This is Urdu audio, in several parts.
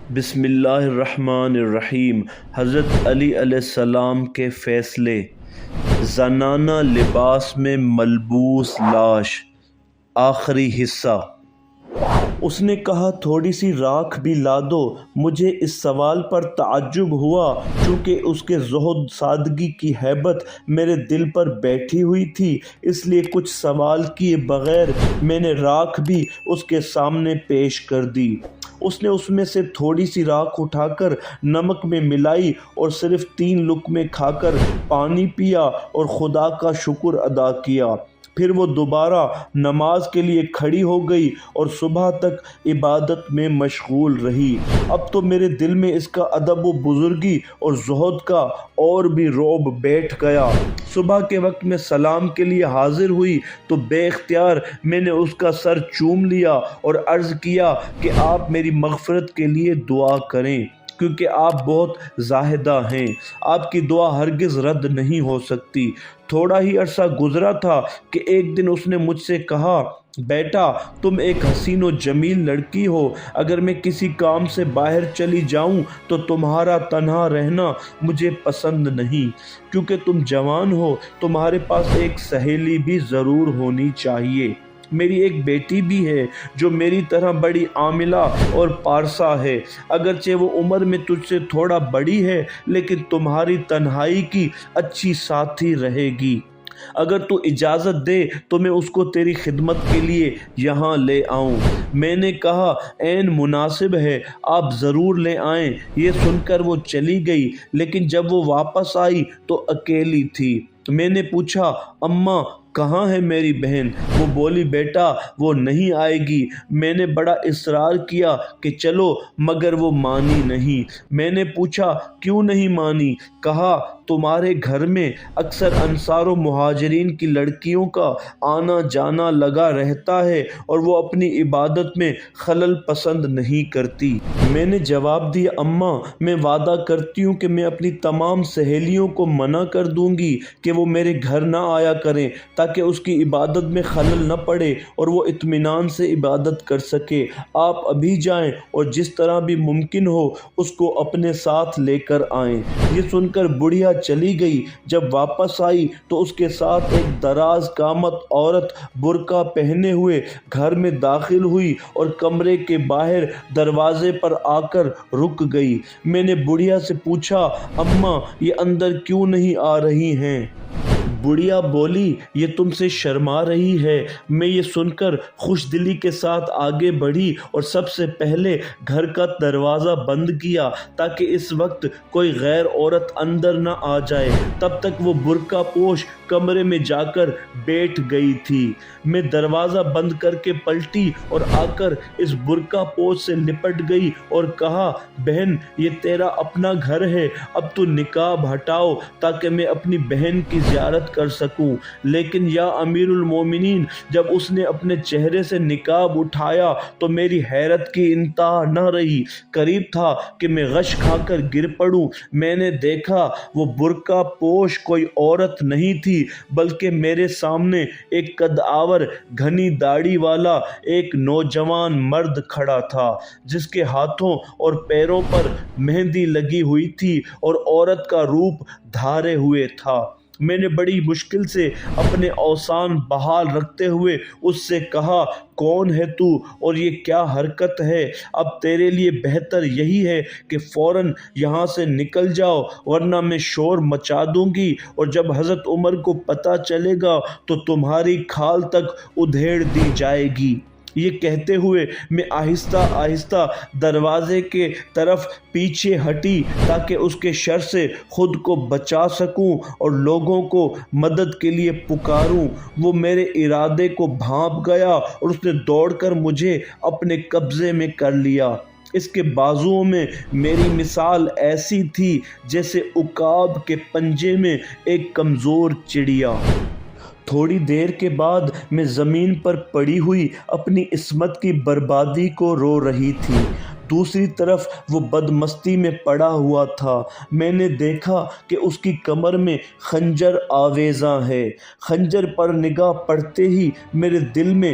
بسم اللہ الرحمن الرحیم۔ حضرت علی علیہ السلام کے فیصلے۔ زنانہ لباس میں ملبوس لاش، آخری حصہ۔ اس نے کہا تھوڑی سی راکھ بھی لا دو۔ مجھے اس سوال پر تعجب ہوا، چونکہ اس کے زہد سادگی کی ہیبت میرے دل پر بیٹھی ہوئی تھی، اس لیے کچھ سوال کیے بغیر میں نے راکھ بھی اس کے سامنے پیش کر دی۔ اس نے اس میں سے تھوڑی سی راکھ اٹھا کر نمک میں ملائی اور صرف 3 لقمے کھا کر پانی پیا اور خدا کا شکر ادا کیا۔ پھر وہ دوبارہ نماز کے لیے کھڑی ہو گئی اور صبح تک عبادت میں مشغول رہی۔ اب تو میرے دل میں اس کا ادب و بزرگی اور زہد کا اور بھی رعب بیٹھ گیا۔ صبح کے وقت میں سلام کے لیے حاضر ہوئی تو بے اختیار میں نے اس کا سر چوم لیا اور عرض کیا کہ آپ میری مغفرت کے لیے دعا کریں، کیونکہ آپ بہت زاہدہ ہیں، آپ کی دعا ہرگز رد نہیں ہو سکتی۔ تھوڑا ہی عرصہ گزرا تھا کہ ایک دن اس نے مجھ سے کہا، بیٹا تم ایک حسین و جمیل لڑکی ہو، اگر میں کسی کام سے باہر چلی جاؤں تو تمہارا تنہا رہنا مجھے پسند نہیں، کیونکہ تم جوان ہو، تمہارے پاس ایک سہیلی بھی ضرور ہونی چاہیے۔ میری ایک بیٹی بھی ہے جو میری طرح بڑی عاملہ اور پارسا ہے، اگرچہ وہ عمر میں تجھ سے تھوڑا بڑی ہے، لیکن تمہاری تنہائی کی اچھی ساتھی رہے گی۔ اگر تو اجازت دے تو میں اس کو تیری خدمت کے لیے یہاں لے آؤں۔ میں نے کہا عین مناسب ہے، آپ ضرور لے آئیں۔ یہ سن کر وہ چلی گئی، لیکن جب وہ واپس آئی تو اکیلی تھی۔ میں نے پوچھا اماں کہاں ہے میری بہن؟ وہ بولی بیٹا وہ نہیں آئے گی۔ میں نے بڑا اصرار کیا کہ چلو، مگر وہ مانی نہیں۔ میں نے پوچھا کیوں نہیں مانی؟ کہا تمہارے گھر میں اکثر انصار و مہاجرین کی لڑکیوں کا آنا جانا لگا رہتا ہے اور وہ اپنی عبادت میں خلل پسند نہیں کرتی۔ میں نے جواب دیا اماں میں وعدہ کرتی ہوں کہ میں اپنی تمام سہیلیوں کو منع کر دوں گی کہ وہ میرے گھر نہ آیا کریں، تاکہ اس کی عبادت میں خلل نہ پڑے اور وہ اطمینان سے عبادت کر سکے۔ آپ ابھی جائیں اور جس طرح بھی ممکن ہو اس کو اپنے ساتھ لے کر آئیں۔ یہ سن کر بڑھیا چلی گئی۔ جب واپس آئی تو اس کے ساتھ ایک دراز قامت عورت برقع پہنے ہوئے گھر میں داخل ہوئی اور کمرے کے باہر دروازے پر آ کر رک گئی۔ میں نے بڑھیا سے پوچھا اماں یہ اندر کیوں نہیں آ رہی ہیں؟ بڑھیا بولی یہ تم سے شرما رہی ہے۔ میں یہ سن کر خوش دلی کے ساتھ آگے بڑھی اور سب سے پہلے گھر کا دروازہ بند کیا تاکہ اس وقت کوئی غیر عورت اندر نہ آ جائے۔ تب تک وہ برقع پوش کمرے میں جا کر بیٹھ گئی تھی۔ میں دروازہ بند کر کے پلٹی اور آ کر اس برقع پوش سے لپٹ گئی اور کہا بہن یہ تیرا اپنا گھر ہے، اب تو نقاب ہٹاؤ تاکہ میں اپنی بہن کی زیارت کر سکوں۔ لیکن یا امیر المومنین، جب اس نے اپنے چہرے سے نقاب اٹھایا تو میری حیرت کی انتہا نہ رہی۔ قریب تھا کہ میں غش کھا کر گر پڑوں۔ میں نے دیکھا وہ برقع پوش کوئی عورت نہیں تھی، بلکہ میرے سامنے ایک قد آور گھنی داڑھی والا ایک نوجوان مرد کھڑا تھا، جس کے ہاتھوں اور پیروں پر مہندی لگی ہوئی تھی اور عورت کا روپ دھارے ہوئے تھا۔ میں نے بڑی مشکل سے اپنے اوسان بحال رکھتے ہوئے اس سے کہا کون ہے تو اور یہ کیا حرکت ہے؟ اب تیرے لیے بہتر یہی ہے کہ فوراً یہاں سے نکل جاؤ، ورنہ میں شور مچا دوں گی اور جب حضرت عمر کو پتہ چلے گا تو تمہاری کھال تک ادھیڑ دی جائے گی۔ یہ کہتے ہوئے میں آہستہ آہستہ دروازے کے طرف پیچھے ہٹی تاکہ اس کے شر سے خود کو بچا سکوں اور لوگوں کو مدد کے لیے پکاروں۔ وہ میرے ارادے کو بھانپ گیا اور اس نے دوڑ کر مجھے اپنے قبضے میں کر لیا۔ اس کے بازوؤں میں میری مثال ایسی تھی جیسے عقاب کے پنجے میں ایک کمزور چڑیا۔ تھوڑی دیر کے بعد میں زمین پر پڑی ہوئی اپنی عصمت کی بربادی کو رو رہی تھی۔ دوسری طرف وہ بدمستی میں پڑا ہوا تھا۔ میں نے دیکھا کہ اس کی کمر میں خنجر آویزاں ہے۔ خنجر پر نگاہ پڑتے ہی میرے دل میں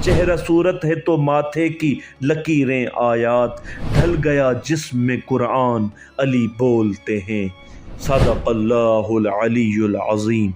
چہرہ صورت ہے تو ماتھے کی لکیریں آیات، ڈھل گیا جسم میں قرآن علی بولتے ہیں۔ صدق اللہ العلی العظیم۔